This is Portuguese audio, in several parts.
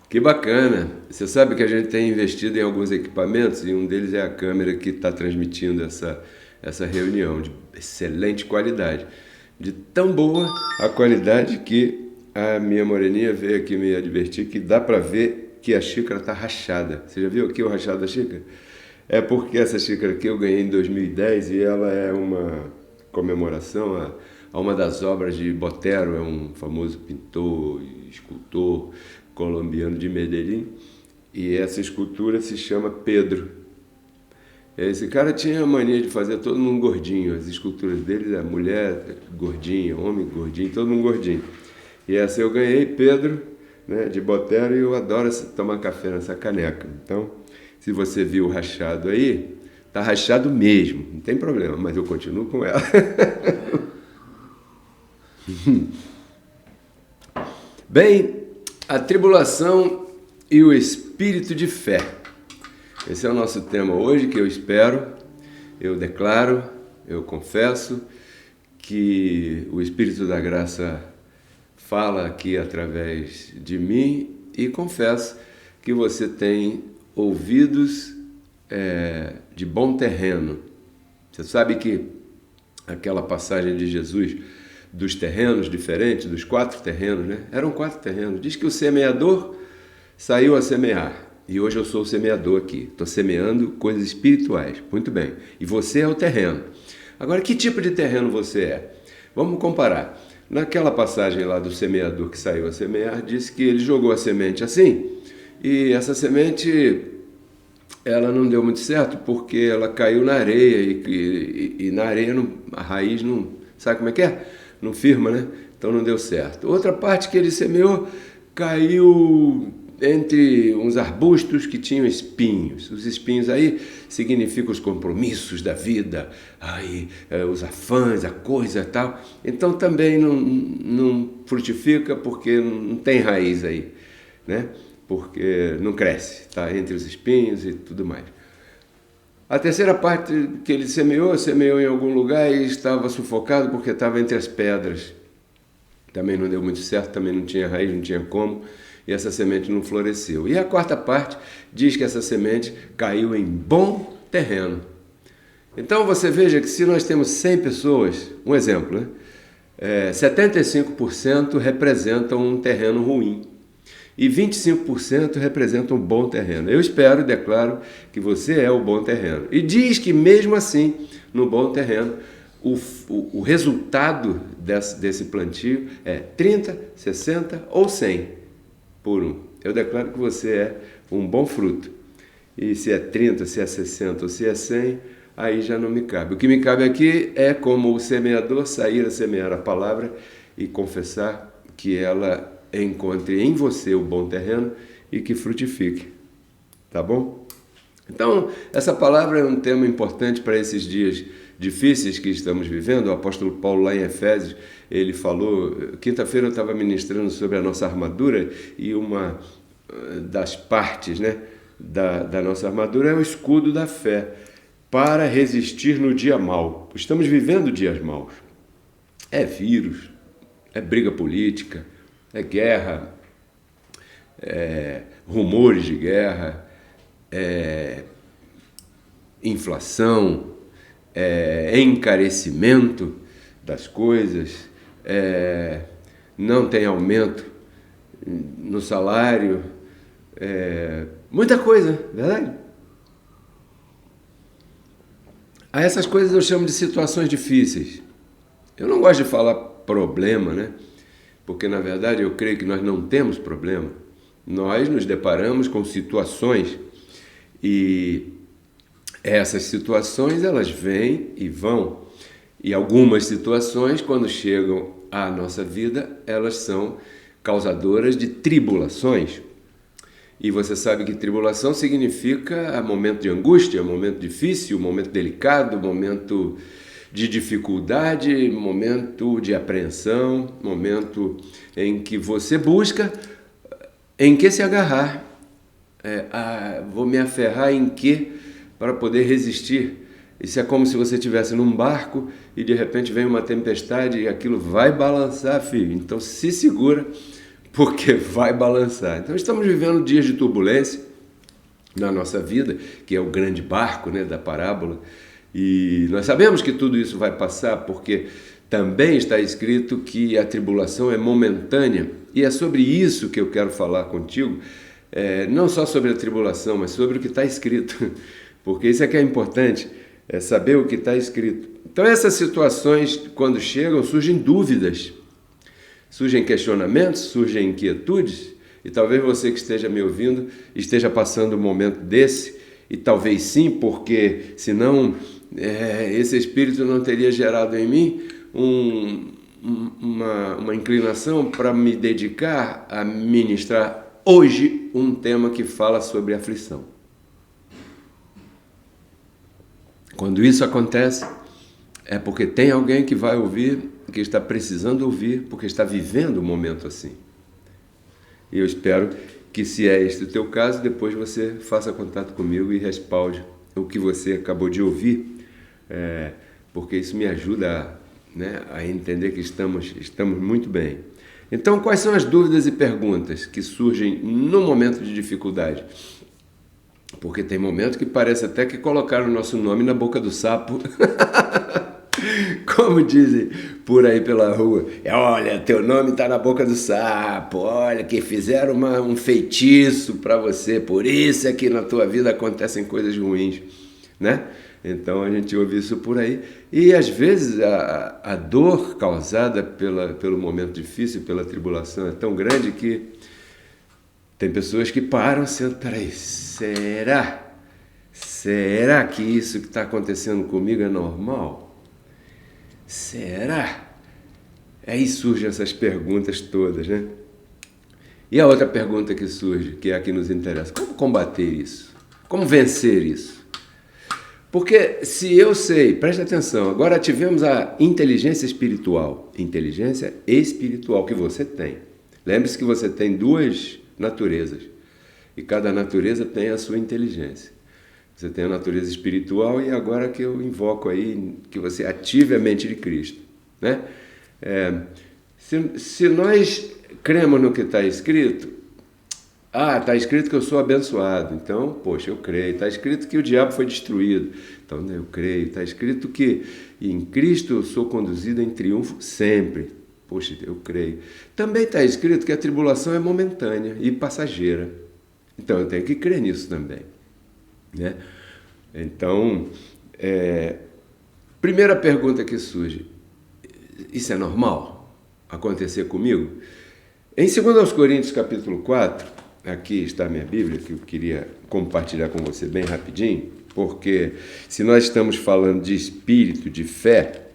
Que bacana! Você sabe que a gente tem investido em alguns equipamentos e um deles é a câmera que está transmitindo essa reunião de excelente qualidade. De tão boa a qualidade que a minha moreninha veio aqui me advertir que dá para ver que a xícara está rachada. Você já viu aqui o rachado da xícara? É porque essa xícara aqui eu ganhei em 2010 e ela é uma comemoração a uma das obras de Botero, é um famoso pintor e escultor colombiano de Medellín, e essa escultura se chama Pedro. Esse cara tinha a mania de fazer todo mundo gordinho, as esculturas dele, a mulher gordinha, homem gordinho, todo mundo gordinho. E essa eu ganhei, Pedro, né, de Botero, e eu adoro tomar café nessa caneca. Então, se você viu o rachado aí, tá rachado mesmo, não tem problema, mas eu continuo com ela. Bem, a tribulação e o espírito de fé. Esse é o nosso tema hoje, que eu espero, eu declaro, eu confesso que o Espírito da Graça fala aqui através de mim e confesso que você tem ouvidos de bom terreno. Você sabe que aquela passagem de Jesus dos terrenos diferentes, dos 4 terrenos, né? Eram 4 terrenos. Diz que o semeador saiu a semear. E hoje eu sou o semeador aqui. Estou semeando coisas espirituais. Muito bem. E você é o terreno. Agora, que tipo de terreno você é? Vamos comparar. Naquela passagem lá do semeador que saiu a semear, disse que ele jogou a semente assim. E essa semente, ela não deu muito certo porque ela caiu na areia. E na areia a raiz não... Sabe como é que é? Não firma, né? Então não deu certo. Outra parte que ele semeou caiu entre uns arbustos que tinham espinhos. Os espinhos aí significam os compromissos da vida, aí, os afãs, a coisa e tal. Então também não frutifica porque não tem raiz aí, né? Porque não cresce, está entre os espinhos e tudo mais. A terceira parte que ele semeou em algum lugar e estava sufocado porque estava entre as pedras. Também não deu muito certo, também não tinha raiz, não tinha como, e essa semente não floresceu. E a quarta parte diz que essa semente caiu em bom terreno. Então você veja que se nós temos 100 pessoas, um exemplo, né? 75% representam um terreno ruim. E 25% representam um bom terreno. Eu espero e declaro que você é o bom terreno. E diz que mesmo assim, no bom terreno, o resultado desse plantio é 30, 60 ou 100 por um. Eu declaro que você é um bom fruto. E se é 30, se é 60 ou se é 100, aí já não me cabe. O que me cabe aqui é como o semeador sair a semear a palavra e confessar que ela encontre em você o bom terreno e que frutifique. Tá bom? Então, essa palavra é um tema importante para esses dias difíceis que estamos vivendo. O apóstolo Paulo, lá em Efésios, ele falou... Quinta-feira eu estava ministrando sobre a nossa armadura e uma das partes, né, da nossa armadura é o escudo da fé para resistir no dia mau. Estamos vivendo dias maus. É vírus, é briga política, é guerra, rumores de guerra, inflação, encarecimento das coisas, não tem aumento no salário, muita coisa, verdade? A essas coisas eu chamo de situações difíceis. Eu não gosto de falar problema, né? Porque, na verdade, eu creio que nós não temos problema. Nós nos deparamos com situações e essas situações, elas vêm e vão. E algumas situações, quando chegam à nossa vida, elas são causadoras de tribulações. E você sabe que tribulação significa momento de angústia, momento difícil, momento delicado, momento de dificuldade, momento de apreensão, momento em que você busca em que se agarrar. Vou me aferrar em que para poder resistir. Isso é como se você estivesse num barco e de repente vem uma tempestade e aquilo vai balançar, filho. Então se segura, porque vai balançar. Então estamos vivendo dias de turbulência na nossa vida, que é o grande barco, né, da parábola, e nós sabemos que tudo isso vai passar, porque também está escrito que a tribulação é momentânea, e é sobre isso que eu quero falar contigo, não só sobre a tribulação, mas sobre o que está escrito, porque isso é que é importante, é saber o que está escrito. Então essas situações, quando chegam, surgem dúvidas, surgem questionamentos, surgem inquietudes, e talvez você que esteja me ouvindo esteja passando um momento desse, e talvez sim, porque senão esse Espírito não teria gerado em mim uma inclinação para me dedicar a ministrar hoje um tema que fala sobre aflição. Quando isso acontece, é porque tem alguém que vai ouvir, que está precisando ouvir, porque está vivendo um momento assim. E eu espero que, se é este o teu caso, depois você faça contato comigo e respalde o que você acabou de ouvir, porque isso me ajuda a entender que estamos muito bem. Então, quais são as dúvidas e perguntas que surgem no momento de dificuldade? Porque tem momentos que parece até que colocaram o nosso nome na boca do sapo. Como dizem por aí pela rua, olha, teu nome está na boca do sapo, olha, que fizeram um feitiço para você, por isso é que na tua vida acontecem coisas ruins, né? Então a gente ouve isso por aí, e às vezes a dor causada pelo momento difícil, pela tribulação é tão grande que tem pessoas que param e sentam, peraí, será que isso que está acontecendo comigo é normal? Será? Aí surgem essas perguntas todas, né? E a outra pergunta que surge, que é a que nos interessa, como combater isso? Como vencer isso? Porque se eu sei, preste atenção, agora ativemos a inteligência espiritual que você tem. Lembre-se que você tem duas naturezas, e cada natureza tem a sua inteligência. Você tem a natureza espiritual, e agora que eu invoco aí que você ative a mente de Cristo, né? Se nós cremos no que está escrito, está escrito que eu sou abençoado, então, poxa, eu creio. Está escrito que o diabo foi destruído, então eu creio. Está escrito que em Cristo eu sou conduzido em triunfo sempre, poxa, eu creio. Também está escrito que a tribulação é momentânea e passageira, então eu tenho que crer nisso também, né? Então, primeira pergunta que surge, isso é normal acontecer comigo? Em 2 Coríntios capítulo 4, aqui está a minha Bíblia, que eu queria compartilhar com você bem rapidinho, porque se nós estamos falando de espírito, de fé,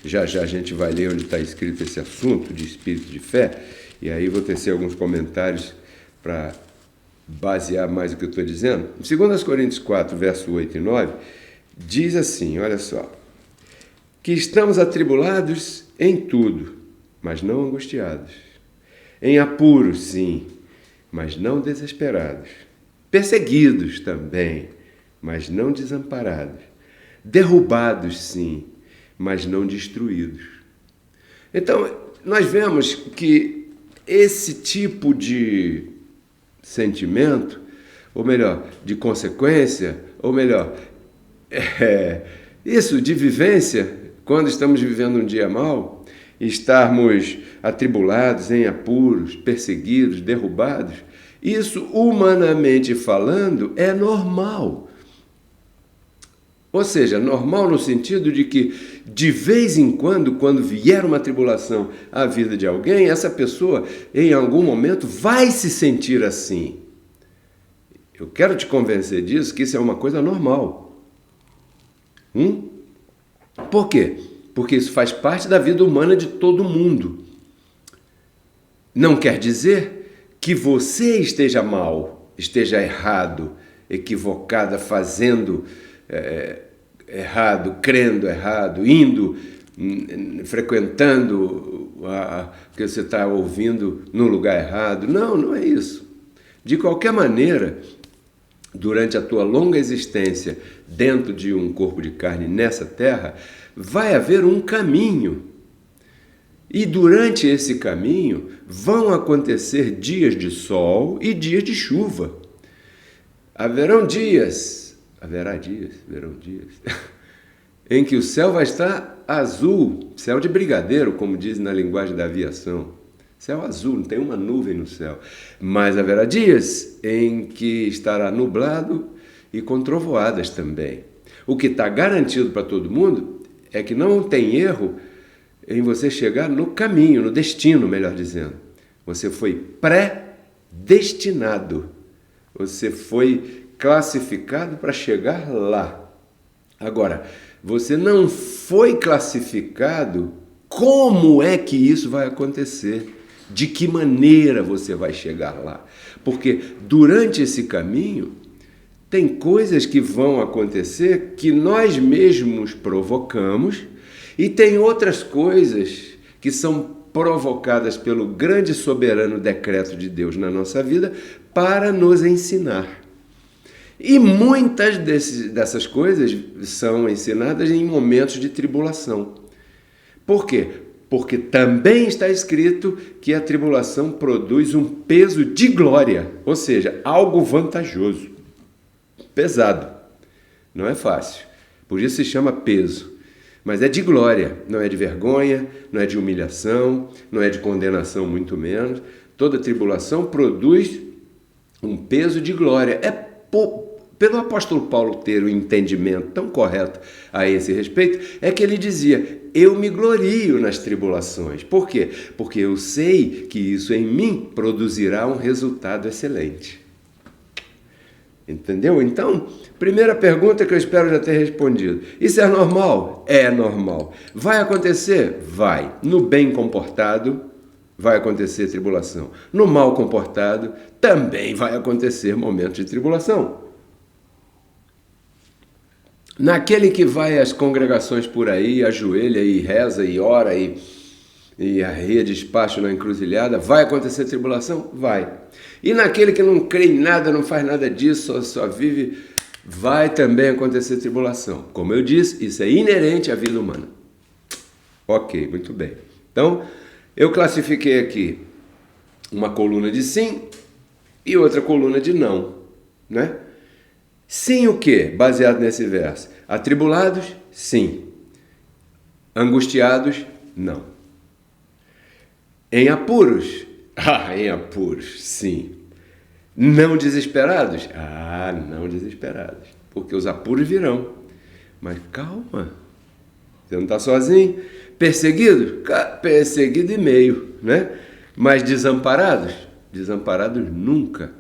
já a gente vai ler onde está escrito esse assunto de espírito de fé, e aí vou tecer alguns comentários para basear mais o que eu estou dizendo. Em 2 Coríntios 4, verso 8 e 9, diz assim, olha só, que estamos atribulados em tudo, mas não angustiados, em apuros, sim, mas não desesperados, perseguidos também, mas não desamparados, derrubados, sim, mas não destruídos. Então, nós vemos que esse tipo de sentimento, ou melhor, de consequência, ou melhor, isso de vivência, quando estamos vivendo um dia mau, estarmos atribulados, em apuros, perseguidos, derrubados, isso, humanamente falando, é normal. Ou seja, normal no sentido de que, de vez em quando vier uma tribulação à vida de alguém, essa pessoa, em algum momento, vai se sentir assim. Eu quero te convencer disso, que isso é uma coisa normal. Por quê? Porque isso faz parte da vida humana de todo mundo. Não quer dizer que você esteja mal, esteja errado, equivocada, fazendo errado, crendo errado, indo, frequentando o que você está ouvindo no lugar errado. Não, não é isso. De qualquer maneira, durante a tua longa existência dentro de um corpo de carne nessa terra, vai haver um caminho E durante esse caminho vão acontecer dias de sol e dias de chuva. Haverá dias, em que o céu vai estar azul, céu de brigadeiro, como diz na linguagem da aviação. Céu azul, não tem uma nuvem no céu. Mas haverá dias em que estará nublado e com trovoadas também. O que está garantido para todo mundo é que não tem erro em você chegar no caminho, no destino, melhor dizendo. Você foi predestinado. Você foi classificado para chegar lá. Agora, você não foi classificado. Como é que isso vai acontecer? De que maneira você vai chegar lá? Porque durante esse caminho tem coisas que vão acontecer que nós mesmos provocamos e tem outras coisas que são provocadas pelo grande e soberano decreto de Deus na nossa vida para nos ensinar. E muitas dessas coisas são ensinadas em momentos de tribulação. Por quê? Porque também está escrito que a tribulação produz um peso de glória, ou seja, algo vantajoso, pesado. Não é fácil, por isso se chama peso. Mas é de glória, não é de vergonha, não é de humilhação, não é de condenação, muito menos. Toda tribulação produz um peso de glória. Pelo apóstolo Paulo ter um entendimento tão correto a esse respeito, é que ele dizia: eu me glorio nas tribulações. Por quê? Porque eu sei que isso em mim produzirá um resultado excelente. Entendeu? Então, primeira pergunta que eu espero já ter respondido. Isso é normal? É normal. Vai acontecer? Vai. No bem comportado, vai acontecer tribulação. No mal comportado, também vai acontecer momentos de tribulação. Naquele que vai às congregações por aí, ajoelha e reza e ora e arreia despacho na encruzilhada, vai acontecer tribulação? Vai. E naquele que não crê em nada, não faz nada disso, só vive, vai também acontecer tribulação. Como eu disse, isso é inerente à vida humana. Ok, muito bem. Então, eu classifiquei aqui uma coluna de sim e outra coluna de não, né? Sim o quê? Baseado nesse verso. Atribulados? Sim. Angustiados? Não. Em apuros? Em apuros, sim. Não desesperados? Não desesperados. Porque os apuros virão. Mas calma. Você não está sozinho. Perseguido? Perseguido e meio, né? Mas desamparados? Desamparados nunca.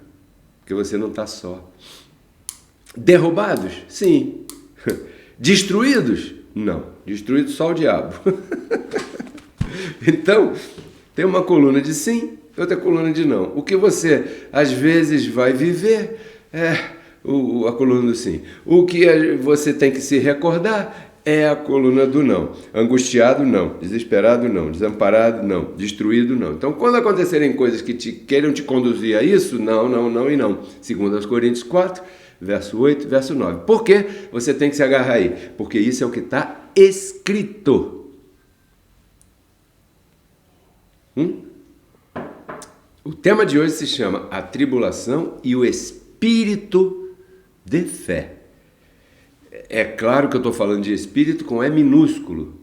Porque você não está só. Derrubados? Sim. Destruídos? Não. Destruído só o diabo. Então, tem uma coluna de sim, outra coluna de não. O que você, às vezes, vai viver é a coluna do sim. O que você tem que se recordar é a coluna do não. Angustiado, não. Desesperado, não. Desamparado, não. Destruído, não. Então, quando acontecerem coisas que queiram te conduzir a isso, não, não, não e não. 2 Coríntios 4, verso 8, verso 9. Por que você tem que se agarrar aí? Porque isso é o que está escrito. O tema de hoje se chama A Tribulação e o Espírito de Fé. É claro que eu estou falando de espírito com E minúsculo.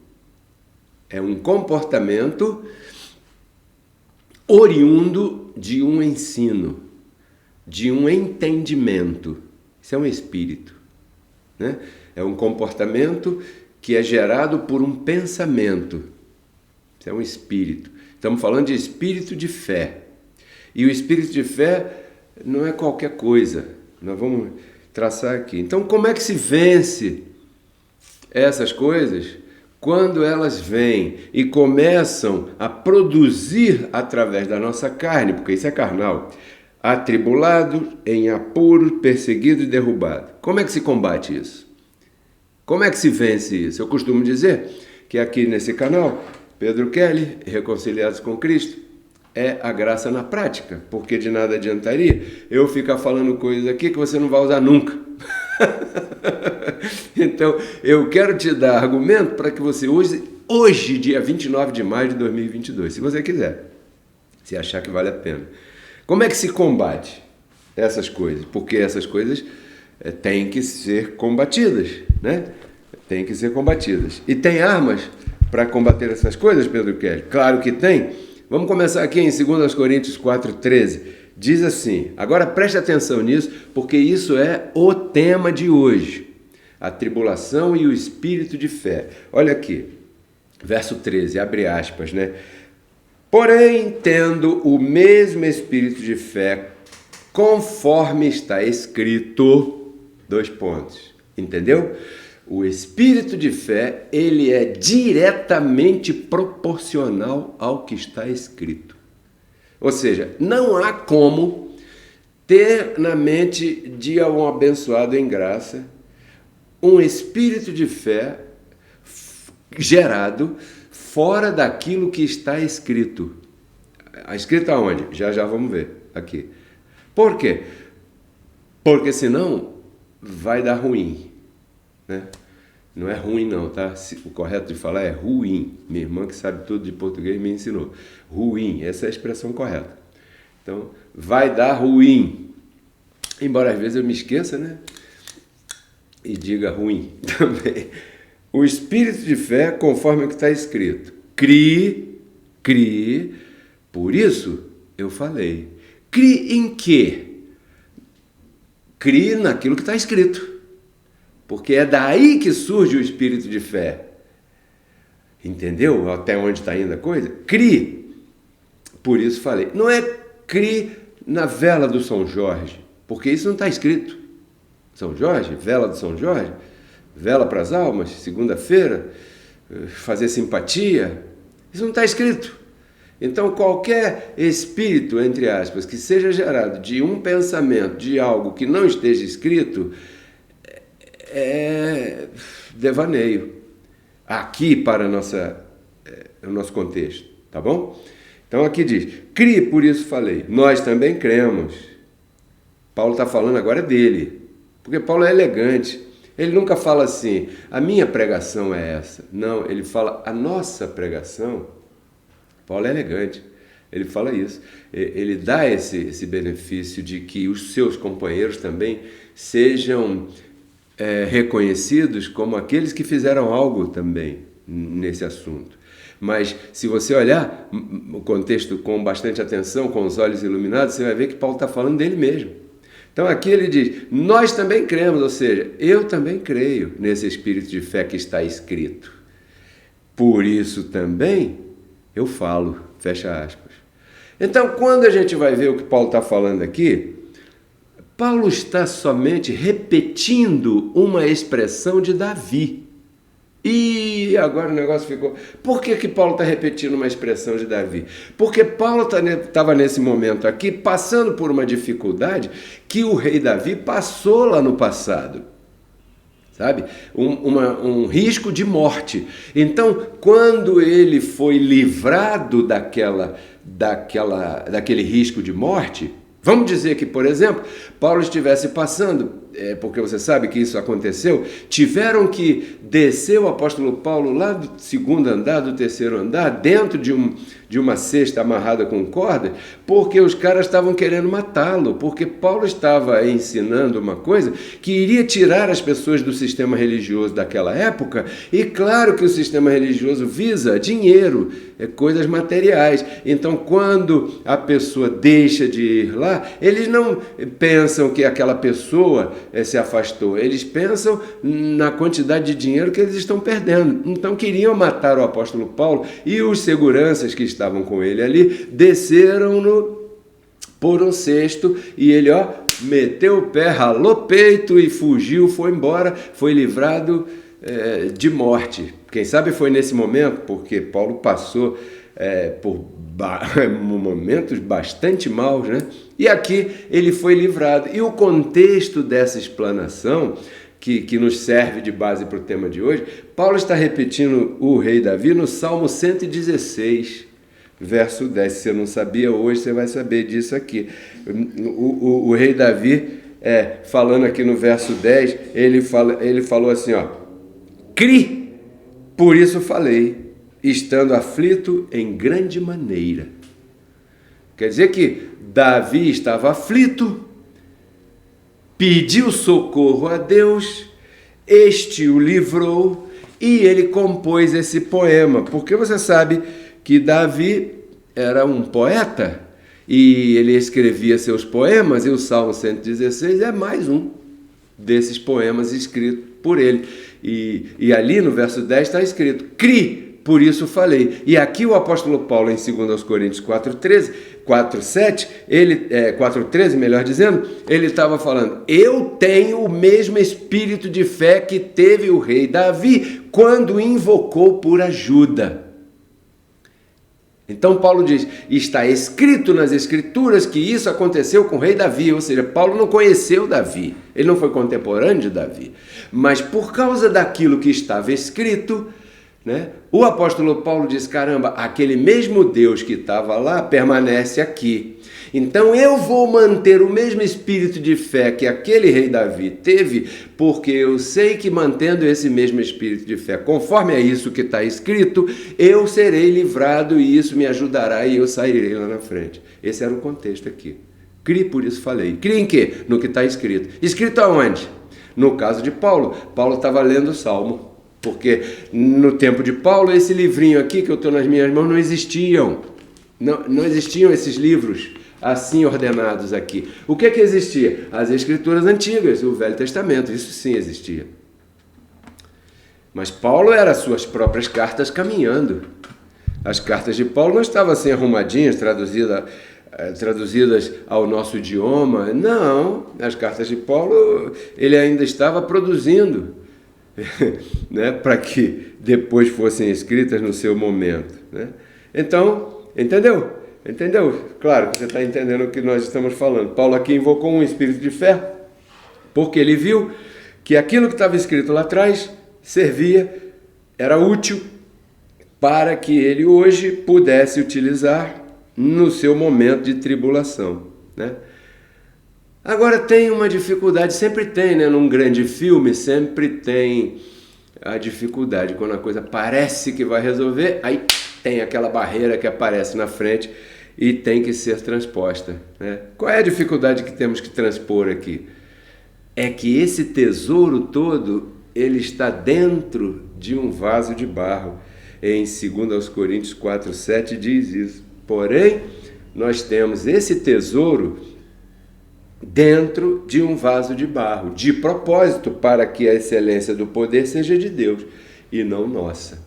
É um comportamento oriundo de um ensino, de um entendimento. Isso é um espírito, né? É um comportamento que é gerado por um pensamento. Isso é um espírito. Estamos falando de espírito de fé. E o espírito de fé não é qualquer coisa. Nós vamos traçar aqui. Então, como é que se vence essas coisas? Quando elas vêm e começam a produzir através da nossa carne, porque isso é carnal, atribulado, em apuro, perseguido e derrubado. Como é que se combate isso? Como é que se vence isso? Eu costumo dizer que aqui nesse canal, Pedro Kelly, Reconciliados com Cristo, é a graça na prática, porque de nada adiantaria eu ficar falando coisas aqui que você não vai usar nunca. Então, eu quero te dar argumento para que você use hoje, dia 29 de maio de 2022, se você quiser, se achar que vale a pena. Como é que se combate essas coisas? Porque essas coisas têm que ser combatidas, né? Tem que ser combatidas. E tem armas para combater essas coisas, Pedro Kelly? Claro que tem. Vamos começar aqui em 2 Coríntios 4,13. Diz assim, agora preste atenção nisso, porque isso é o tema de hoje. A tribulação e o espírito de fé. Olha aqui, verso 13, abre aspas, né? Porém, tendo o mesmo espírito de fé, conforme está escrito, 2 pontos, entendeu? O espírito de fé, ele é diretamente proporcional ao que está escrito. Ou seja, não há como ter na mente de um abençoado em graça um espírito de fé gerado fora daquilo que está escrito. Escrito aonde? Já vamos ver aqui. Por quê? Porque senão vai dar ruim, né? Não é ruim não, tá? O correto de falar é ruim. Minha irmã que sabe tudo de português me ensinou. Ruim, essa é a expressão correta. Então, vai dar ruim. Embora às vezes eu me esqueça, né? E diga ruim também. O espírito de fé, conforme o que está escrito. Crie, por isso eu falei. Crie em quê? Crie naquilo que está escrito. Porque é daí que surge o espírito de fé. Entendeu até onde está indo a coisa? Crie. Por isso falei. Não é crie na vela do São Jorge, porque isso não está escrito. São Jorge, vela do São Jorge, vela para as almas, segunda-feira, fazer simpatia. Isso não está escrito. Então, qualquer espírito, entre aspas, que seja gerado de um pensamento, de algo que não esteja escrito, é devaneio. Aqui para o nosso contexto, tá bom? Então aqui diz, crie, por isso falei, nós também cremos. Paulo está falando agora dele, porque Paulo é elegante. Ele nunca fala assim, a minha pregação é essa. Não, ele fala, a nossa pregação. Paulo é elegante, ele fala isso. Ele dá esse benefício de que os seus companheiros também sejam reconhecidos como aqueles que fizeram algo também nesse assunto. Mas se você olhar o contexto com bastante atenção, com os olhos iluminados, você vai ver que Paulo está falando dele mesmo. Então aqui ele diz, nós também cremos, ou seja, eu também creio nesse espírito de fé que está escrito. Por isso também eu falo, fecha aspas. Então quando a gente vai ver o que Paulo está falando aqui, Paulo está somente repetindo uma expressão de Davi. E agora o negócio ficou... Por que Paulo está repetindo uma expressão de Davi? Porque Paulo estava nesse momento aqui passando por uma dificuldade que o rei Davi passou lá no passado. Sabe? Um risco de morte. Então, quando ele foi livrado daquele risco de morte... Vamos dizer que, por exemplo, Paulo estivesse passando, porque você sabe que isso aconteceu, tiveram que descer o apóstolo Paulo lá do 2º andar, do 3º andar, dentro de uma cesta amarrada com corda, porque os caras estavam querendo matá-lo, porque Paulo estava ensinando uma coisa que iria tirar as pessoas do sistema religioso daquela época, e claro que o sistema religioso visa dinheiro, coisas materiais. Então, quando a pessoa deixa de ir lá, eles não pensam que aquela pessoa se afastou, eles pensam na quantidade de dinheiro que eles estão perdendo. Então queriam matar o apóstolo Paulo e os seguranças que estavam com ele ali desceram-no por um cesto e ele meteu o pé, ralou o peito e fugiu, foi embora, foi livrado de morte. Quem sabe foi nesse momento, porque Paulo passou por momentos bastante maus, né? E aqui ele foi livrado. E o contexto dessa explanação, que nos serve de base para o tema de hoje, Paulo está repetindo o rei Davi no Salmo 116, verso 10. Se você não sabia, hoje você vai saber disso aqui. O rei Davi, falando aqui no verso 10, ele falou assim, crie, por isso falei. estando aflito em grande maneira. Quer dizer que Davi estava aflito, pediu socorro a Deus, este o livrou e ele compôs esse poema. Porque você sabe que Davi era um poeta e ele escrevia seus poemas, e o Salmo 116 é mais um desses poemas escritos por ele. E ali no verso 10 está escrito: "Cri, por isso falei". E aqui o apóstolo Paulo, em 2 Coríntios 4:13, 4:13, melhor dizendo, ele estava falando: eu tenho o mesmo espírito de fé que teve o rei Davi quando invocou por ajuda. Então Paulo diz: está escrito nas escrituras que isso aconteceu com o rei Davi. Ou seja, Paulo não conheceu Davi, ele não foi contemporâneo de Davi, mas por causa daquilo que estava escrito, né, o apóstolo Paulo diz: caramba, aquele mesmo Deus que estava lá permanece aqui. Então eu vou manter o mesmo espírito de fé que aquele rei Davi teve, porque eu sei que mantendo esse mesmo espírito de fé, conforme é isso que está escrito, eu serei livrado e isso me ajudará e eu sairei lá na frente. Esse era o contexto aqui. Crie, por isso falei. Crie em quê? No que está escrito. Escrito aonde? No caso de Paulo. Paulo estava lendo o Salmo, porque no tempo de Paulo, esse livrinho aqui que eu estou nas minhas mãos não existiam. Não existiam esses livros assim ordenados aqui. O que existia? As escrituras antigas, o Velho Testamento, isso sim existia. Mas Paulo era suas próprias cartas caminhando. As cartas de Paulo não estavam assim arrumadinhas, traduzidas ao nosso idioma. Não, as cartas de Paulo ele ainda estava produzindo, né, para que depois fossem escritas no seu momento, né? Então, entendeu? Claro que você está entendendo o que nós estamos falando. Paulo aqui invocou um espírito de fé, porque ele viu que aquilo que estava escrito lá atrás era útil para que ele hoje pudesse utilizar no seu momento de tribulação, né? Agora tem uma dificuldade, sempre tem, né? Num grande filme sempre tem a dificuldade, quando a coisa parece que vai resolver, aí tem aquela barreira que aparece na frente e tem que ser transposta, né? Qual é a dificuldade que temos que transpor aqui? É que esse tesouro todo, ele está dentro de um vaso de barro. Em 2 Coríntios 4:7 diz isso. Porém, nós temos esse tesouro dentro de um vaso de barro, de propósito, para que a excelência do poder seja de Deus e não nossa.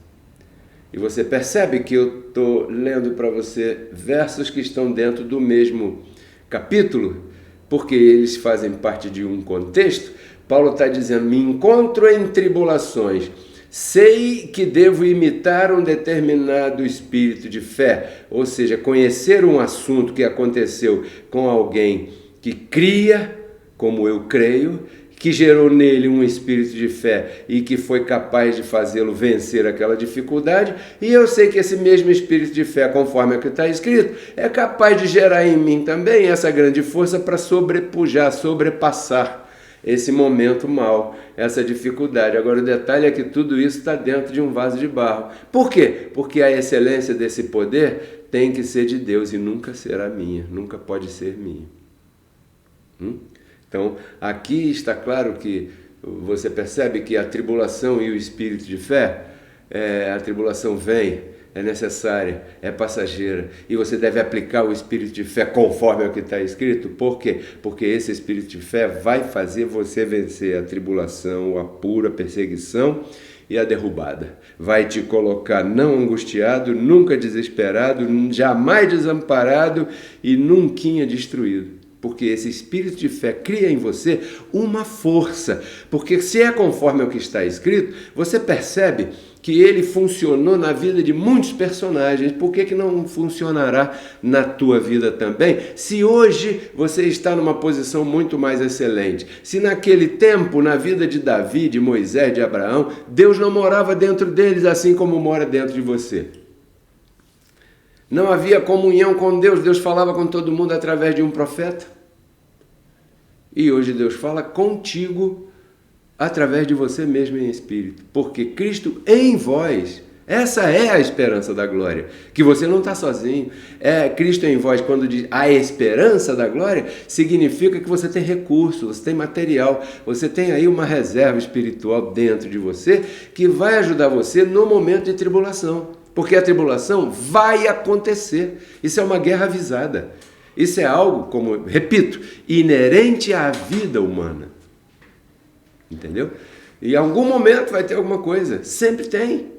E você percebe que eu estou lendo para você versos que estão dentro do mesmo capítulo, porque eles fazem parte de um contexto. Paulo está dizendo: me encontro em tribulações, sei que devo imitar um determinado espírito de fé, ou seja, conhecer um assunto que aconteceu com alguém que cria, como eu creio, que gerou nele um espírito de fé e que foi capaz de fazê-lo vencer aquela dificuldade, e eu sei que esse mesmo espírito de fé, conforme o que está escrito, é capaz de gerar em mim também essa grande força para sobrepassar esse momento mau, essa dificuldade. Agora o detalhe é que tudo isso está dentro de um vaso de barro. Por quê? Porque a excelência desse poder tem que ser de Deus e nunca será minha, nunca pode ser minha. Então, aqui está claro que você percebe que a tribulação e o espírito de fé, a tribulação vem, é necessária, é passageira, e você deve aplicar o espírito de fé conforme ao que está escrito. Por quê? Porque esse espírito de fé vai fazer você vencer a tribulação, a pura perseguição e a derrubada. Vai te colocar não angustiado, nunca desesperado, jamais desamparado e nunca destruído. Porque esse espírito de fé cria em você uma força. Porque se é conforme ao que está escrito, você percebe que ele funcionou na vida de muitos personagens. Por que não funcionará na tua vida também? Se hoje você está numa posição muito mais excelente. Se naquele tempo, na vida de Davi, de Moisés, de Abraão, Deus não morava dentro deles assim como mora dentro de você. Não havia comunhão com Deus, Deus falava com todo mundo através de um profeta. E hoje Deus fala contigo através de você mesmo em espírito. Porque Cristo em vós Essa é a esperança da glória, que você não está sozinho. Cristo em vós, quando diz a esperança da glória, significa que você tem recurso, você tem material, você tem aí uma reserva espiritual dentro de você que vai ajudar você no momento de tribulação. Porque a tribulação vai acontecer. Isso é uma guerra avisada. Isso é algo, como, repito, inerente à vida humana. Entendeu? E em algum momento vai ter alguma coisa. Sempre tem.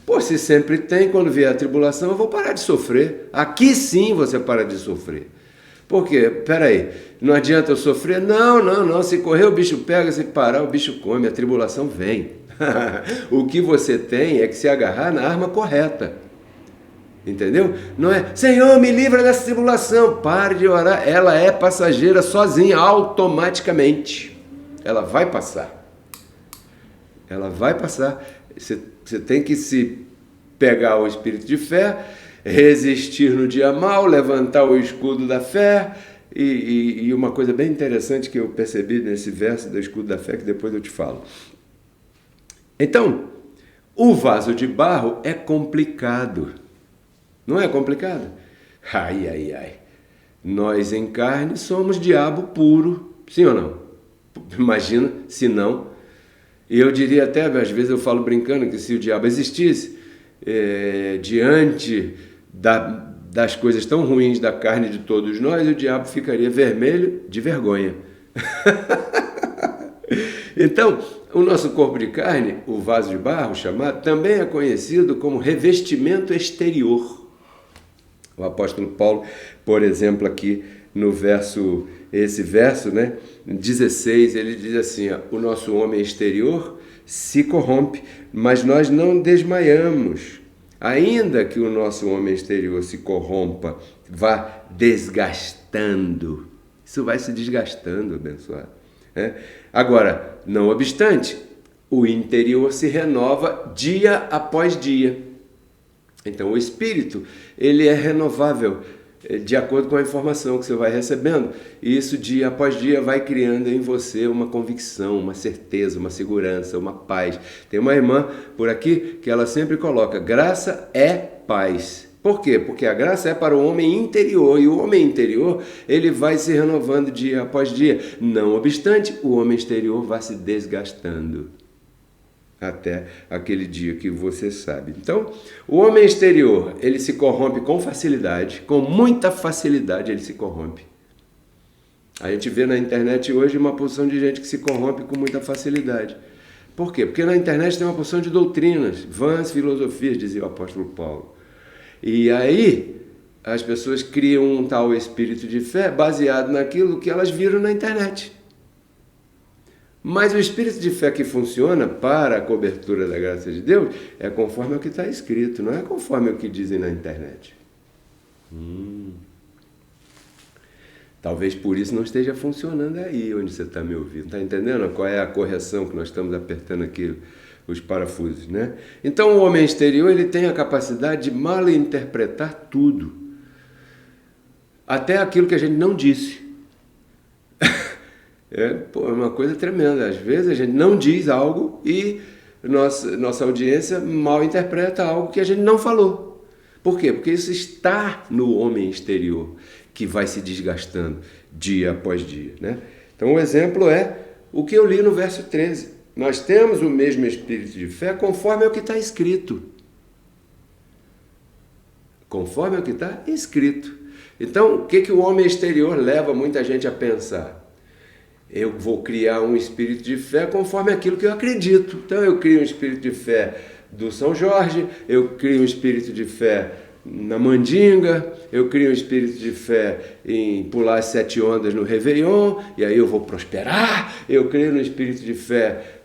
Pô, se sempre tem, quando vier a tribulação, eu vou parar de sofrer. Aqui sim você para de sofrer. Por quê? Peraí, não adianta eu sofrer? Não. Se correr o bicho pega, se parar o bicho come, a tribulação vem. O que você tem é que se agarrar na arma correta. Entendeu? Não é, Senhor, me livra dessa tribulação. Pare de orar. Ela é passageira sozinha, automaticamente. Ela vai passar. Ela vai passar. Você tem que se pegar o espírito de fé, resistir no dia mau, levantar o escudo da fé. E uma coisa bem interessante que eu percebi nesse verso do escudo da fé, que depois eu te falo. Então, o vaso de barro é complicado. Não é complicado? Ai. Nós em carne somos diabo puro. Sim ou não? Imagina, se não. E eu diria até, às vezes eu falo brincando, que se o diabo existisse, diante das coisas tão ruins da carne de todos nós, o diabo ficaria vermelho de vergonha. Então, o nosso corpo de carne, o vaso de barro chamado, também é conhecido como revestimento exterior. O apóstolo Paulo, por exemplo, aqui no esse verso, né, 16, ele diz assim, o nosso homem exterior se corrompe, mas nós não desmaiamos. Ainda que o nosso homem exterior se corrompa, vá desgastando. Isso vai se desgastando, abençoado. Agora, não obstante, o interior se renova dia após dia. Então, o espírito, ele é renovável de acordo com a informação que você vai recebendo. E isso, dia após dia, vai criando em você uma convicção, uma certeza, uma segurança, uma paz. Tem uma irmã por aqui que ela sempre coloca, graça é paz. Por quê? Porque a graça é para o homem interior, e o homem interior, ele vai se renovando dia após dia. Não obstante, o homem exterior vai se desgastando até aquele dia que você sabe. Então, o homem exterior, ele se corrompe com facilidade, com muita facilidade ele se corrompe. A gente vê na internet hoje uma porção de gente que se corrompe com muita facilidade. Por quê? Porque na internet tem uma porção de doutrinas, vãs filosofias, dizia o apóstolo Paulo. E aí, as pessoas criam um tal espírito de fé baseado naquilo que elas viram na internet. Mas o espírito de fé que funciona para a cobertura da graça de Deus é conforme o que está escrito, não é conforme o que dizem na internet. Talvez por isso não esteja funcionando aí onde você está me ouvindo. Está entendendo qual é a correção que nós estamos apertando aqui os parafusos, né? Então o homem exterior, ele tem a capacidade de malinterpretar tudo. Até aquilo que a gente não disse. É uma coisa tremenda. Às vezes a gente não diz algo e nossa audiência mal interpreta algo que a gente não falou. Por quê? Porque isso está no homem exterior, que vai se desgastando dia após dia, né? Então o exemplo é o que eu li no verso 13. Nós temos o mesmo espírito de fé conforme é o que está escrito. Conforme é o que está escrito. Então, o que o homem exterior leva muita gente a pensar? Eu vou criar um espírito de fé conforme aquilo que eu acredito. Então eu crio um espírito de fé do São Jorge, eu crio um espírito de fé na mandinga, eu crio um espírito de fé em pular as 7 ondas no Réveillon, e aí eu vou prosperar. Eu crio um espírito de fé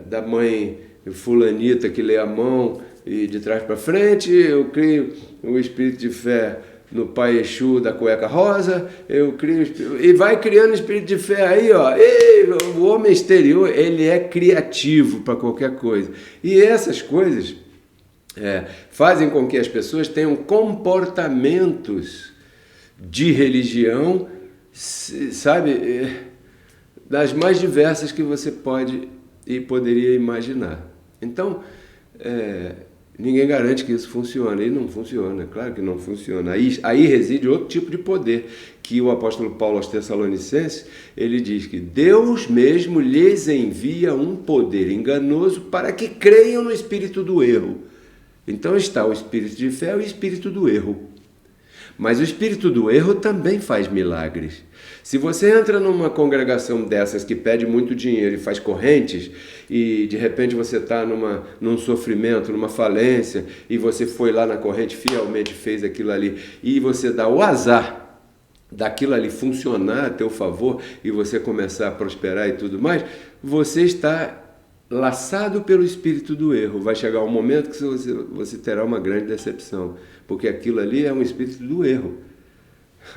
da mãe fulanita que lê a mão e de trás para frente, eu crio um espírito de fé no Pai Exu da cueca rosa, eu crio e vai criando espírito de fé aí, ó. E o homem exterior, ele é criativo para qualquer coisa. E essas coisas fazem com que as pessoas tenham comportamentos de religião, sabe, das mais diversas que você pode e poderia imaginar. Então, ninguém garante que isso funcione. E não funciona, claro que não funciona. Aí reside outro tipo de poder, que o apóstolo Paulo aos Tessalonicenses, ele diz que Deus mesmo lhes envia um poder enganoso para que creiam no espírito do erro. Então está o espírito de fé e o espírito do erro. Mas o espírito do erro também faz milagres. Se você entra numa congregação dessas que pede muito dinheiro e faz correntes, e de repente você está num sofrimento, numa falência, e você foi lá na corrente, fielmente fez aquilo ali, e você dá o azar daquilo ali funcionar a teu favor, e você começar a prosperar e tudo mais, você está laçado pelo espírito do erro. Vai chegar um momento que você terá uma grande decepção, porque aquilo ali é um espírito do erro,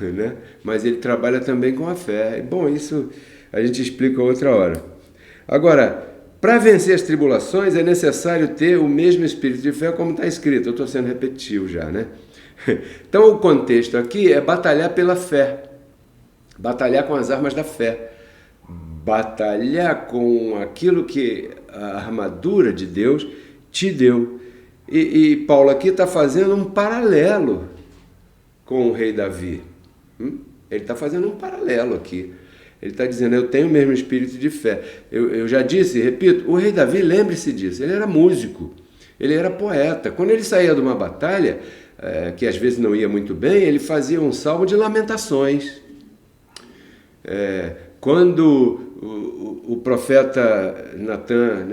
né? Mas ele trabalha também com a fé. Bom, isso a gente explica outra hora. Agora, para vencer as tribulações é necessário ter o mesmo espírito de fé, como está escrito. Eu estou sendo repetitivo já, né? Então o contexto aqui é batalhar pela fé, batalhar com as armas da fé, batalhar com aquilo que a armadura de Deus te deu. E Paulo aqui está fazendo um paralelo com o rei Davi. Ele está fazendo um paralelo aqui. Ele está dizendo, eu tenho o mesmo espírito de fé. Eu já disse, repito, o rei Davi, lembre-se disso, ele era músico, ele era poeta. Quando ele saía de uma batalha, que às vezes não ia muito bem, ele fazia um salmo de lamentações. Quando o profeta Natan,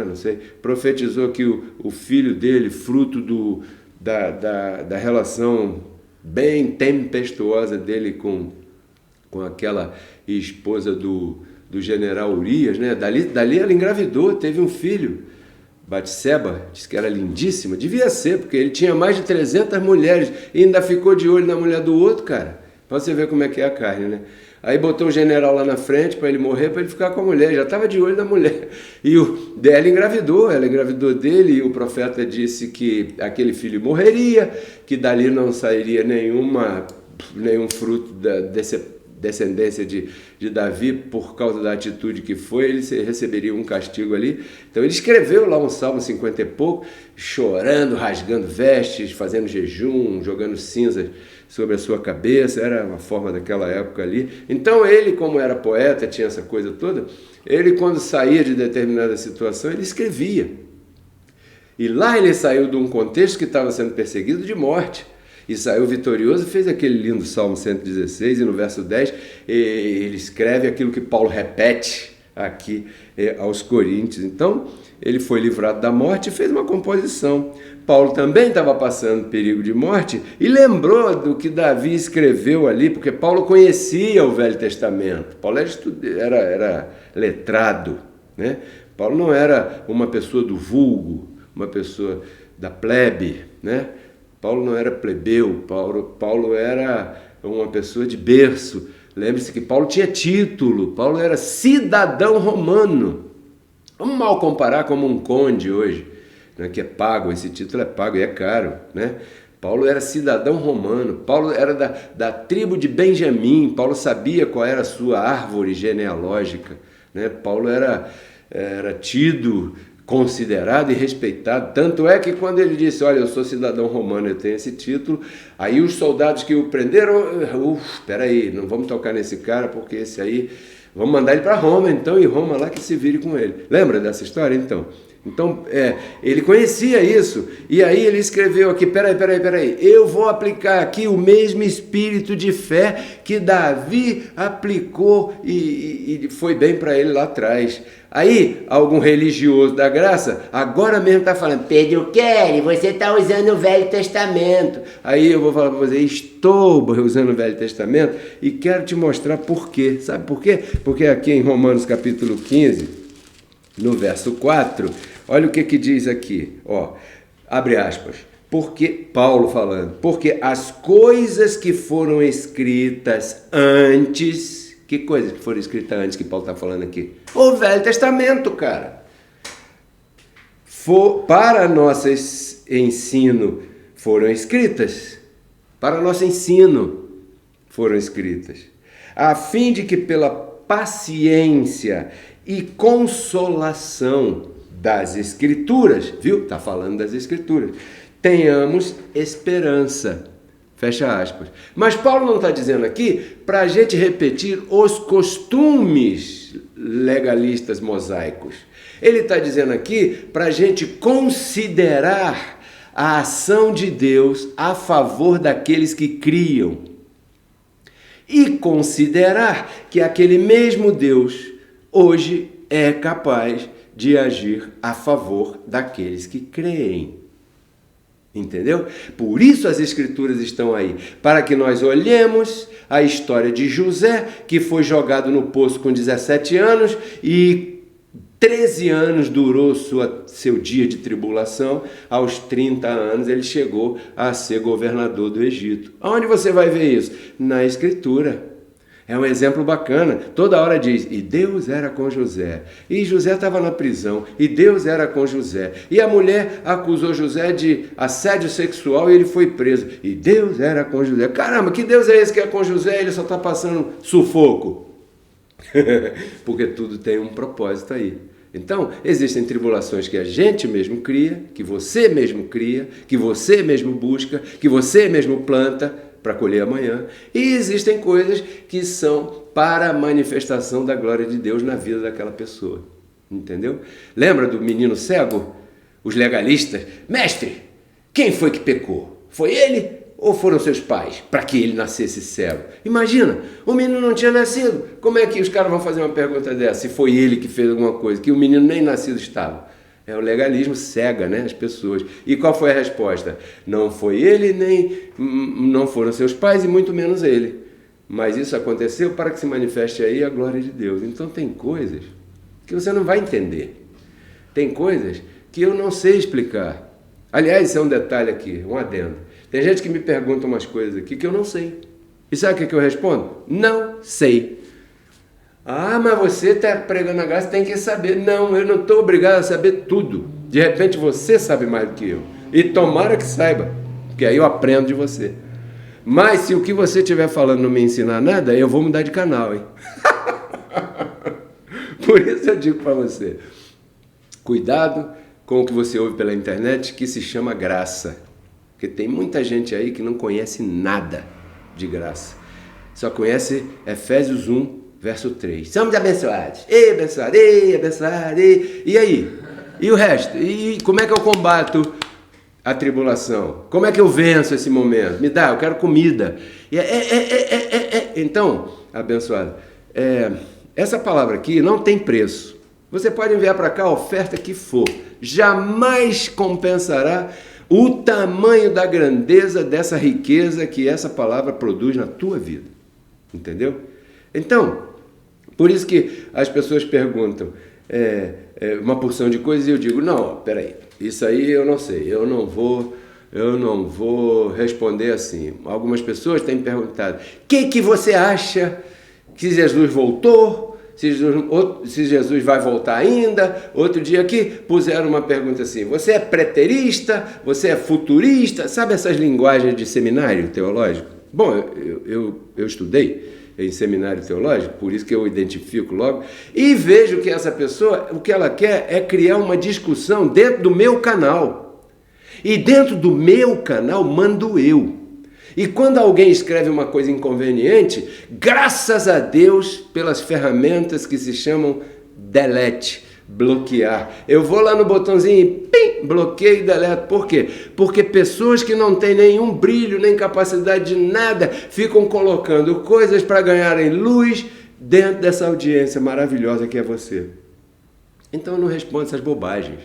não sei, profetizou que o filho dele, fruto da relação bem tempestuosa dele com aquela esposa do general Urias, né? Dali ela engravidou, teve um filho, Batseba, disse que era lindíssima, devia ser, porque ele tinha mais de 300 mulheres e ainda ficou de olho na mulher do outro, cara, pra você ver como é que é a carne, né? Aí botou o general lá na frente para ele morrer, para ele ficar com a mulher, já estava de olho na mulher. E ela engravidou dele, e o profeta disse que aquele filho morreria, que dali não sairia nenhum fruto dessa descendência de Davi por causa da atitude que foi, ele receberia um castigo ali. Então ele escreveu lá um Salmo 50 e pouco, chorando, rasgando vestes, fazendo jejum, jogando cinzas sobre a sua cabeça, era uma forma daquela época ali. Então ele, como era poeta, tinha essa coisa toda, ele quando saía de determinada situação, ele escrevia. E lá ele saiu de um contexto que estava sendo perseguido de morte, e saiu vitorioso, fez aquele lindo Salmo 116, e no verso 10 ele escreve aquilo que Paulo repete aqui aos Coríntios. Então ele foi livrado da morte e fez uma composição. Paulo também estava passando perigo de morte e lembrou do que Davi escreveu ali, porque Paulo conhecia o Velho Testamento. Paulo era letrado, né? Paulo não era uma pessoa do vulgo, uma pessoa da plebe, né? Paulo não era plebeu, Paulo era uma pessoa de berço. Lembre-se que Paulo tinha título, Paulo era cidadão romano. Vamos mal comparar como um conde hoje, né, que é pago, esse título é pago e é caro, né? Paulo era cidadão romano, Paulo era da tribo de Benjamim, Paulo sabia qual era a sua árvore genealógica, né? Paulo era tido, considerado e respeitado, tanto é que quando ele disse, olha, eu sou cidadão romano, eu tenho esse título, aí os soldados que o prenderam, espera aí, não vamos tocar nesse cara, porque esse aí, vamos mandar ele para Roma, então, e Roma lá que se vire com ele. Lembra dessa história, então? Então, ele conhecia isso, e aí ele escreveu aqui, peraí, eu vou aplicar aqui o mesmo espírito de fé que Davi aplicou e foi bem para ele lá atrás. Aí, algum religioso da graça, agora mesmo está falando, Pedro Kelly, você está usando o Velho Testamento. Aí eu vou falar para você, estou usando o Velho Testamento e quero te mostrar por quê. Sabe por quê? Porque aqui em Romanos capítulo 15, no verso 4, olha o que diz aqui, ó, abre aspas, porque, Paulo falando, porque as coisas que foram escritas antes... Que coisas que foram escritas antes que Paulo está falando aqui? O Velho Testamento, cara. Para nosso ensino foram escritas. Para nosso ensino foram escritas. A fim de que pela paciência e consolação das Escrituras, viu? Está falando das Escrituras. Tenhamos esperança. Fecha aspas. Mas Paulo não está dizendo aqui para a gente repetir os costumes legalistas mosaicos. Ele está dizendo aqui para a gente considerar a ação de Deus a favor daqueles que criam. E considerar que aquele mesmo Deus hoje é capaz de agir a favor daqueles que creem. Entendeu? Por isso as Escrituras estão aí, para que nós olhemos a história de José, que foi jogado no poço com 17 anos e 13 anos durou seu dia de tribulação. Aos 30 anos ele chegou a ser governador do Egito. Onde você vai ver isso? Na Escritura. É um exemplo bacana. Toda hora diz, e Deus era com José. E José estava na prisão, e Deus era com José. E a mulher acusou José de assédio sexual e ele foi preso. E Deus era com José. Caramba, que Deus é esse que é com José? Ele só está passando sufoco. Porque tudo tem um propósito aí. Então, existem tribulações que a gente mesmo cria, que você mesmo cria, que você mesmo busca, que você mesmo planta, para colher amanhã, e existem coisas que são para a manifestação da glória de Deus na vida daquela pessoa, entendeu? Lembra do menino cego? Os legalistas, mestre, quem foi que pecou? Foi ele ou foram seus pais para que ele nascesse cego? Imagina, o menino não tinha nascido, como é que os caras vão fazer uma pergunta dessa, se foi ele que fez alguma coisa, que o menino nem nascido estava? O legalismo cega, né, as pessoas. E qual foi a resposta? Não foi ele, nem não foram seus pais e muito menos ele. Mas isso aconteceu para que se manifeste aí a glória de Deus. Então tem coisas que você não vai entender. Tem coisas que eu não sei explicar. Aliás, isso é um detalhe aqui, um adendo. Tem gente que me pergunta umas coisas aqui que eu não sei. E sabe o que eu respondo? Não sei. Ah, mas você está pregando a graça, tem que saber. Não, eu não estou obrigado a saber tudo. De repente você sabe mais do que eu. E tomara que saiba, porque aí eu aprendo de você. Mas se o que você estiver falando não me ensinar nada, eu vou mudar de canal, hein? Por isso eu digo para você, cuidado com o que você ouve pela internet, que se chama graça. Porque tem muita gente aí que não conhece nada de graça. Só conhece Efésios 1, verso 3. Somos abençoados. Ei, abençoado, ei, abençoado, ei. E aí? E o resto? E como é que eu combato a tribulação? Como é que eu venço esse momento? Me dá, eu quero comida. Então, abençoado, essa palavra aqui não tem preço. Você pode enviar para cá a oferta que for. Jamais compensará o tamanho da grandeza dessa riqueza que essa palavra produz na tua vida. Entendeu? Então, por isso que as pessoas perguntam uma porção de coisas e eu digo, não, peraí, isso aí eu não sei, eu não vou responder assim. Algumas pessoas têm perguntado, o que você acha que Jesus voltou? Se Jesus vai voltar ainda? Outro dia aqui puseram uma pergunta assim, você é preterista? Você é futurista? Sabe essas linguagens de seminário teológico? Bom, eu estudei em seminário teológico, por isso que eu identifico logo, e vejo que essa pessoa, o que ela quer é criar uma discussão dentro do meu canal. E dentro do meu canal mando eu. E quando alguém escreve uma coisa inconveniente, graças a Deus pelas ferramentas que se chamam delete, bloquear. Eu vou lá no botãozinho e pim, bloqueio e deleto. Por quê? Porque pessoas que não têm nenhum brilho, nem capacidade de nada, ficam colocando coisas para ganharem luz dentro dessa audiência maravilhosa que é você. Então eu não respondo essas bobagens.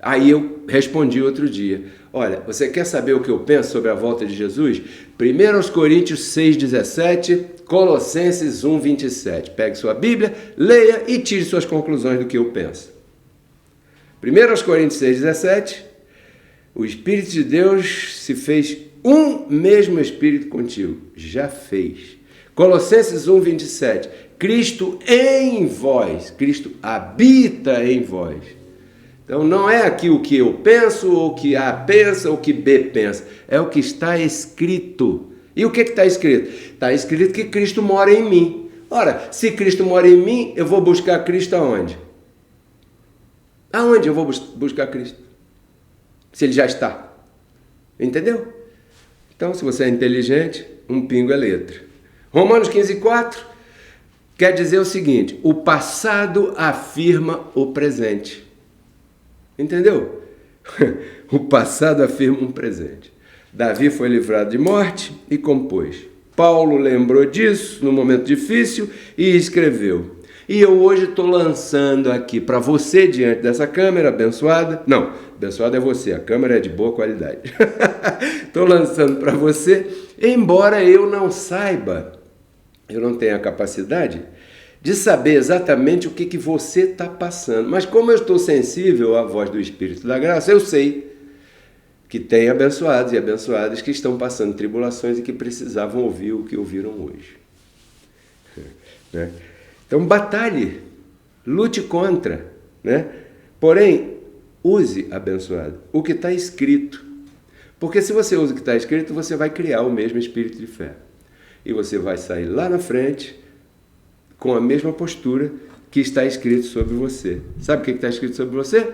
Aí eu respondi outro dia, olha, você quer saber o que eu penso sobre a volta de Jesus? 1 Coríntios 6,17, Colossenses 1,27. Pegue sua Bíblia, leia e tire suas conclusões do que eu penso. 1 Coríntios 6,17, o Espírito de Deus se fez um mesmo Espírito contigo. Já fez. Colossenses 1,27, Cristo em vós, Cristo habita em vós. Então não é aqui o que eu penso, ou o que A pensa, ou o que B pensa. É o que está escrito. E o que está escrito? Está escrito que Cristo mora em mim. Ora, se Cristo mora em mim, eu vou buscar Cristo aonde? Aonde eu vou buscar Cristo? Se ele já está. Entendeu? Então, se você é inteligente, um pingo é letra. Romanos 15:4 quer dizer o seguinte: o passado afirma o presente. Entendeu? O passado afirma um presente. Davi foi livrado de morte e compôs. Paulo lembrou disso no momento difícil e escreveu. E eu hoje estou lançando aqui para você, diante dessa câmera abençoada. Não, abençoada é você, a câmera é de boa qualidade. Estou lançando para você, embora eu não saiba, eu não tenha a capacidade de saber exatamente o que você está passando. Mas como eu estou sensível à voz do Espírito da Graça, eu sei que tem abençoados e abençoadas que estão passando tribulações e que precisavam ouvir o que ouviram hoje. Né? Então batalhe, lute contra, né? Porém, use, abençoado, o que está escrito. Porque se você usa o que está escrito, você vai criar o mesmo espírito de fé. E você vai sair lá na frente com a mesma postura que está escrito sobre você. Sabe o que está escrito sobre você?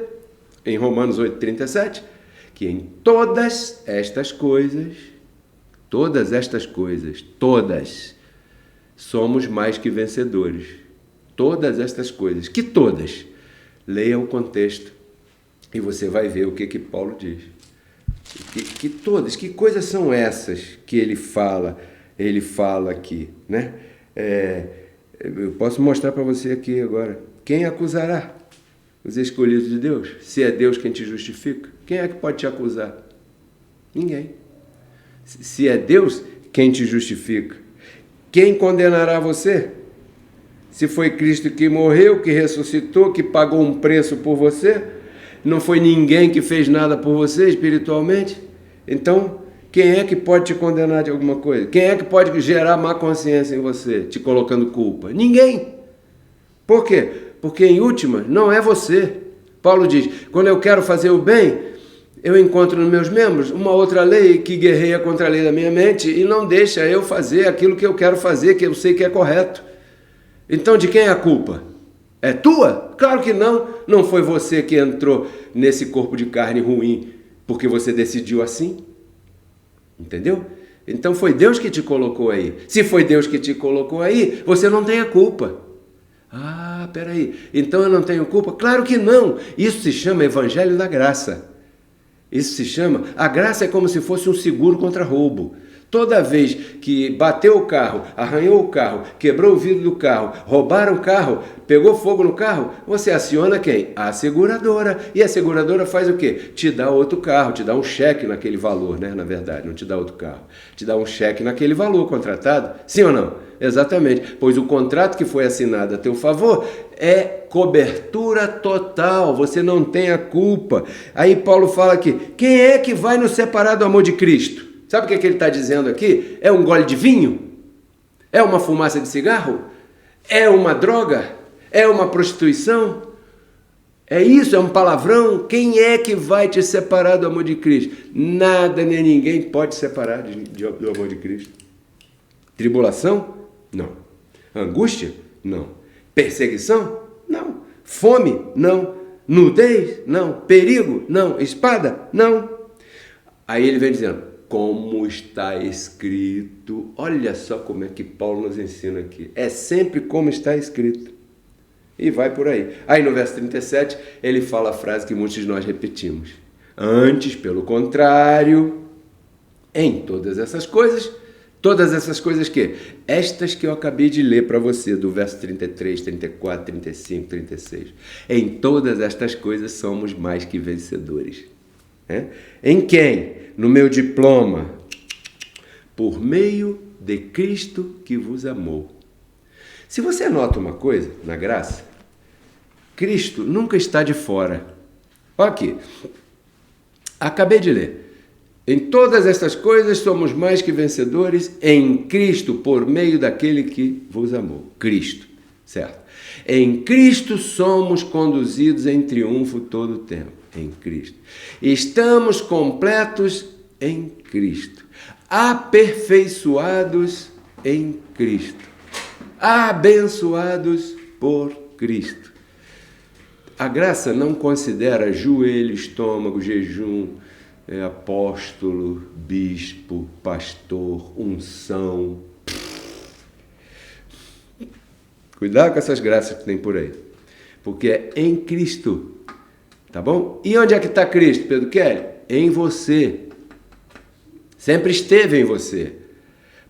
Em Romanos 8:37, que em todas estas coisas, somos mais que vencedores. Todas estas coisas, que todas, leia o contexto e você vai ver o que Paulo diz. Que todas, que coisas são essas que ele fala aqui, né? Eu posso mostrar para você aqui agora. Quem acusará os escolhidos de Deus? Se é Deus quem te justifica, quem é que pode te acusar? Ninguém. Se é Deus quem te justifica, quem condenará você? Se foi Cristo que morreu, que ressuscitou, que pagou um preço por você, não foi ninguém que fez nada por você espiritualmente? Então, quem é que pode te condenar de alguma coisa? Quem é que pode gerar má consciência em você, te colocando culpa? Ninguém. Por quê? Porque, em última, não é você. Paulo diz, quando eu quero fazer o bem, eu encontro nos meus membros uma outra lei que guerreia contra a lei da minha mente e não deixa eu fazer aquilo que eu quero fazer, que eu sei que é correto. Então, de quem é a culpa? É tua? Claro que não. Não foi você que entrou nesse corpo de carne ruim porque você decidiu assim. Entendeu? Então foi Deus que te colocou aí. Se foi Deus que te colocou aí, você não tem a culpa. Ah, peraí. Então eu não tenho culpa? Claro que não. Isso se chama Evangelho da Graça. Isso se chama... A graça é como se fosse um seguro contra roubo. Toda vez que bateu o carro, arranhou o carro, quebrou o vidro do carro, roubaram o carro, pegou fogo no carro, você aciona quem? A seguradora. E a seguradora faz o quê? Te dá outro carro, te dá um cheque naquele valor, né? Na verdade, não te dá outro carro. Te dá um cheque naquele valor contratado. Sim ou não? Exatamente. Pois o contrato que foi assinado a teu favor é cobertura total. Você não tem a culpa. Aí Paulo fala aqui, quem é que vai nos separar do amor de Cristo? Sabe o que ele está dizendo aqui? É um gole de vinho? É uma fumaça de cigarro? É uma droga? É uma prostituição? É isso? É um palavrão? Quem é que vai te separar do amor de Cristo? Nada nem ninguém pode separar do amor de Cristo. Tribulação? Não. Angústia? Não. Perseguição? Não. Fome? Não. Nudez? Não. Perigo? Não. Espada? Não. Aí ele vem dizendo, como está escrito. Olha só como é que Paulo nos ensina aqui. É sempre como está escrito. E vai por aí. Aí no verso 37, ele fala a frase que muitos de nós repetimos. Antes, pelo contrário, em todas essas coisas que? Estas que eu acabei de ler para você, do verso 33, 34, 35, 36. Em todas estas coisas somos mais que vencedores. Em quem? No meu diploma, por meio de Cristo que vos amou. Se você nota uma coisa na graça, Cristo nunca está de fora. Olha aqui, acabei de ler. Em todas estas coisas somos mais que vencedores em Cristo, por meio daquele que vos amou. Cristo, certo? Em Cristo somos conduzidos em triunfo todo o tempo. Em Cristo. Estamos completos em Cristo. Aperfeiçoados em Cristo. Abençoados por Cristo. A graça não considera joelho, estômago, jejum, apóstolo, bispo, pastor, unção. Cuidado com essas graças que tem por aí, porque é em Cristo, tá bom? E onde é que está Cristo, Pedro Kelly? Em você. Sempre esteve em você.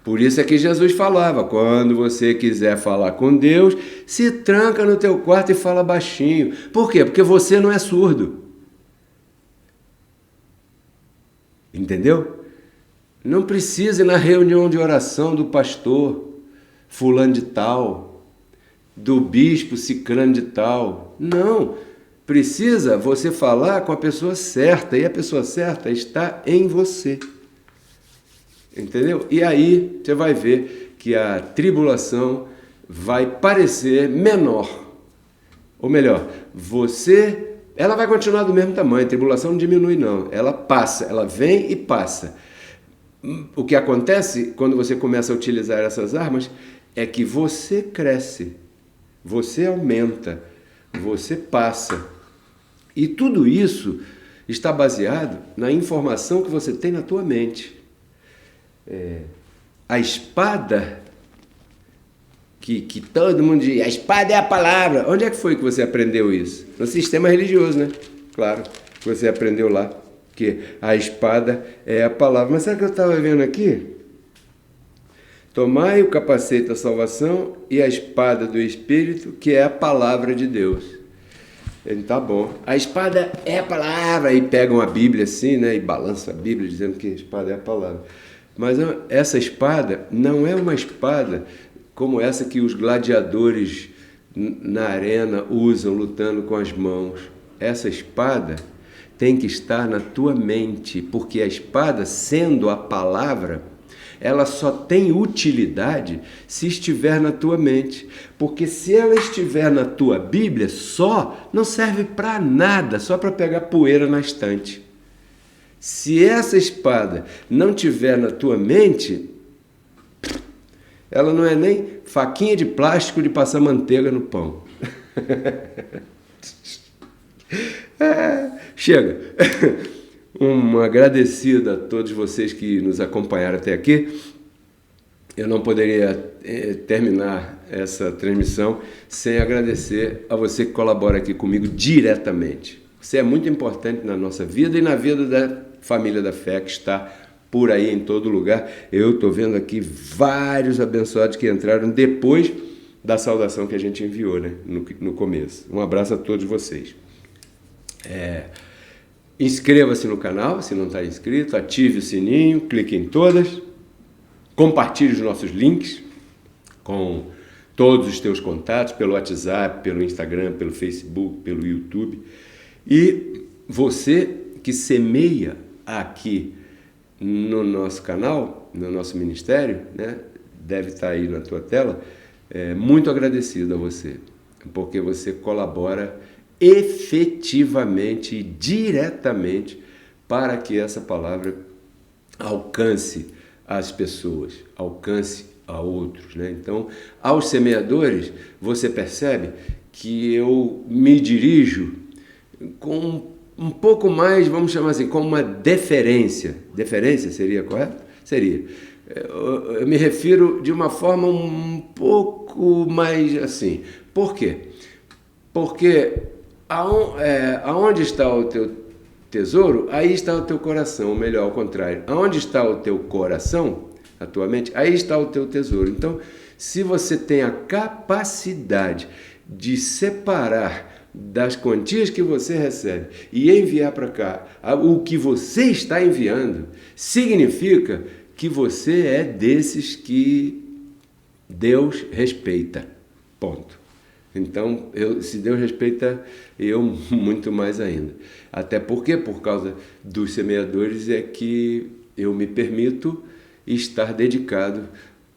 Por isso é que Jesus falava, quando você quiser falar com Deus, se tranca no teu quarto e fala baixinho. Por quê? Porque você não é surdo. Entendeu? Não precisa ir na reunião de oração do pastor fulano de tal, do bispo ciclano de tal. Não, precisa você falar com a pessoa certa, e a pessoa certa está em você. Entendeu? E aí você vai ver que a tribulação vai parecer menor. Ou melhor, ela vai continuar do mesmo tamanho, a tribulação não diminui não, ela passa, ela vem e passa. O que acontece quando você começa a utilizar essas armas é que você cresce, você aumenta, você passa. E tudo isso está baseado na informação que você tem na tua mente. A espada, que todo mundo diz, a espada é a palavra. Onde é que foi que você aprendeu isso? No sistema religioso, né? Claro, você aprendeu lá que a espada é a palavra. Mas sabe o que eu estava vendo aqui? Tomai o capacete da salvação e a espada do Espírito, que é a palavra de Deus. Ele, tá bom. A espada é a palavra. E pegam a Bíblia assim, né? E balançam a Bíblia dizendo que a espada é a palavra. Mas essa espada não é uma espada como essa que os gladiadores na arena usam lutando com as mãos. Essa espada tem que estar na tua mente, porque a espada, sendo a palavra, ela só tem utilidade se estiver na tua mente. Porque se ela estiver na tua Bíblia só, não serve para nada, só para pegar poeira na estante. Se essa espada não tiver na tua mente, ela não é nem faquinha de plástico de passar manteiga no pão. Chega. Um agradecido a todos vocês que nos acompanharam até aqui. Eu não poderia terminar essa transmissão sem agradecer a você que colabora aqui comigo diretamente. Você é muito importante na nossa vida e na vida da família da fé que está por aí em todo lugar. Eu estou vendo aqui vários abençoados que entraram depois da saudação que a gente enviou, né, no começo. Um abraço a todos vocês. Inscreva-se no canal, se não está inscrito, ative o sininho, clique em todas, compartilhe os nossos links com todos os teus contatos, pelo WhatsApp, pelo Instagram, pelo Facebook, pelo YouTube. E você que semeia aqui no nosso canal, no nosso ministério, né, deve estar aí na tua tela, muito agradecido a você, porque você colabora efetivamente e diretamente para que essa palavra alcance as pessoas, alcance a outros, né? Então, aos semeadores, você percebe que eu me dirijo com um pouco mais, vamos chamar assim, com uma deferência. Deferência seria correto? Seria. Eu me refiro de uma forma um pouco mais assim. Por quê? Porque aonde está o teu tesouro, aí está o teu coração, ou melhor, ao contrário. Aonde está o teu coração, a tua mente, aí está o teu tesouro. Então, se você tem a capacidade de separar das quantias que você recebe e enviar para cá o que você está enviando, significa que você é desses que Deus respeita. Ponto. Então, se Deus respeita, eu muito mais ainda. Até porque, por causa dos semeadores, é que eu me permito estar dedicado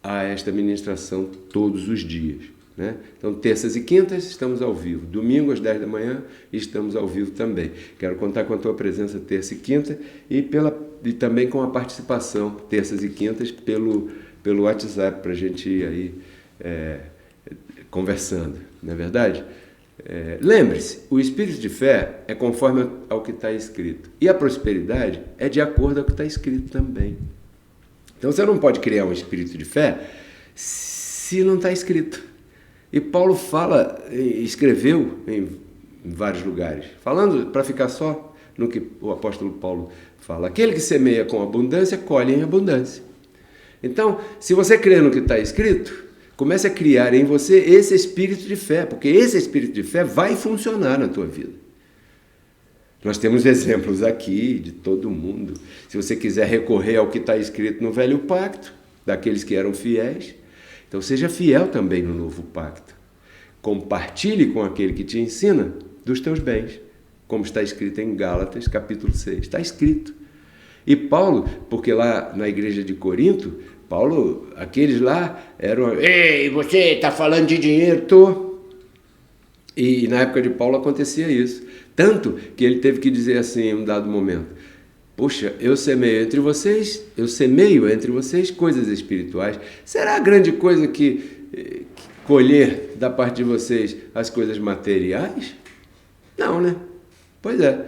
a esta ministração todos os dias, né? Então, terças e quintas estamos ao vivo. Domingo, às 10 da manhã, estamos ao vivo também. Quero contar com a tua presença terça e quinta e também com a participação terças e quintas pelo WhatsApp, para a gente ir aí conversando, não é verdade? Lembre-se, o espírito de fé é conforme ao que está escrito. E a prosperidade é de acordo ao que está escrito também. Então você não pode criar um espírito de fé se não está escrito. E Paulo escreveu em vários lugares, falando para ficar só no que o apóstolo Paulo fala. Aquele que semeia com abundância, colhe em abundância. Então, se você crê no que está escrito, comece a criar em você esse espírito de fé, porque esse espírito de fé vai funcionar na tua vida. Nós temos exemplos aqui de todo mundo. Se você quiser recorrer ao que está escrito no Velho Pacto, daqueles que eram fiéis, então seja fiel também no Novo Pacto. Compartilhe com aquele que te ensina dos teus bens, como está escrito em Gálatas, capítulo 6. Está escrito. E Paulo, porque lá na igreja de Corinto, Paulo, aqueles lá eram... Ei, você está falando de dinheiro? Tô. E na época de Paulo acontecia isso. Tanto que ele teve que dizer assim em um dado momento: puxa, eu semeio entre vocês coisas espirituais. Será a grande coisa que colher da parte de vocês as coisas materiais? Não, né? Pois é.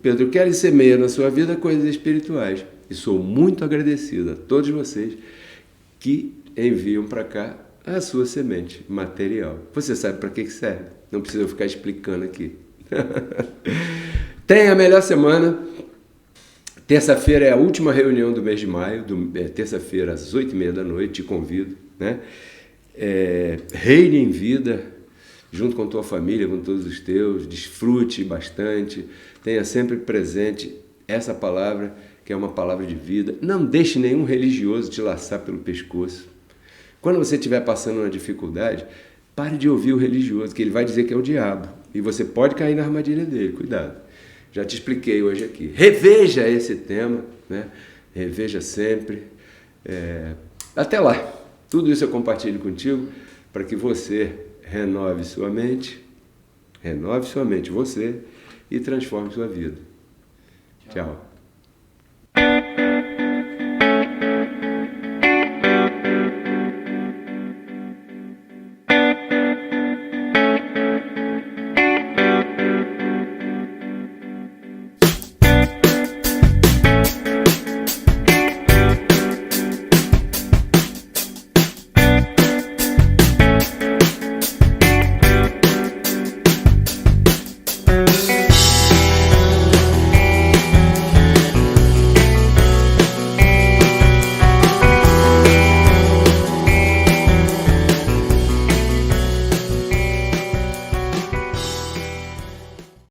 Pedro quer semear na sua vida coisas espirituais. E sou muito agradecido a todos vocês que enviam para cá a sua semente material. Você sabe para que serve? Não precisa eu ficar explicando aqui. Tenha a melhor semana. Terça-feira é a última reunião do mês de maio, terça-feira às 8h30 da noite, te convido, né? Reine em vida, junto com tua família, com todos os teus, desfrute bastante, tenha sempre presente essa palavra, que é uma palavra de vida. Não deixe nenhum religioso te laçar pelo pescoço. Quando você estiver passando uma dificuldade, pare de ouvir o religioso, que ele vai dizer que é o diabo, e você pode cair na armadilha dele, cuidado. Já te expliquei hoje aqui. Reveja esse tema, né? Reveja sempre. Até lá. Tudo isso eu compartilho contigo para que você renove sua mente, você, e transforme sua vida. Tchau.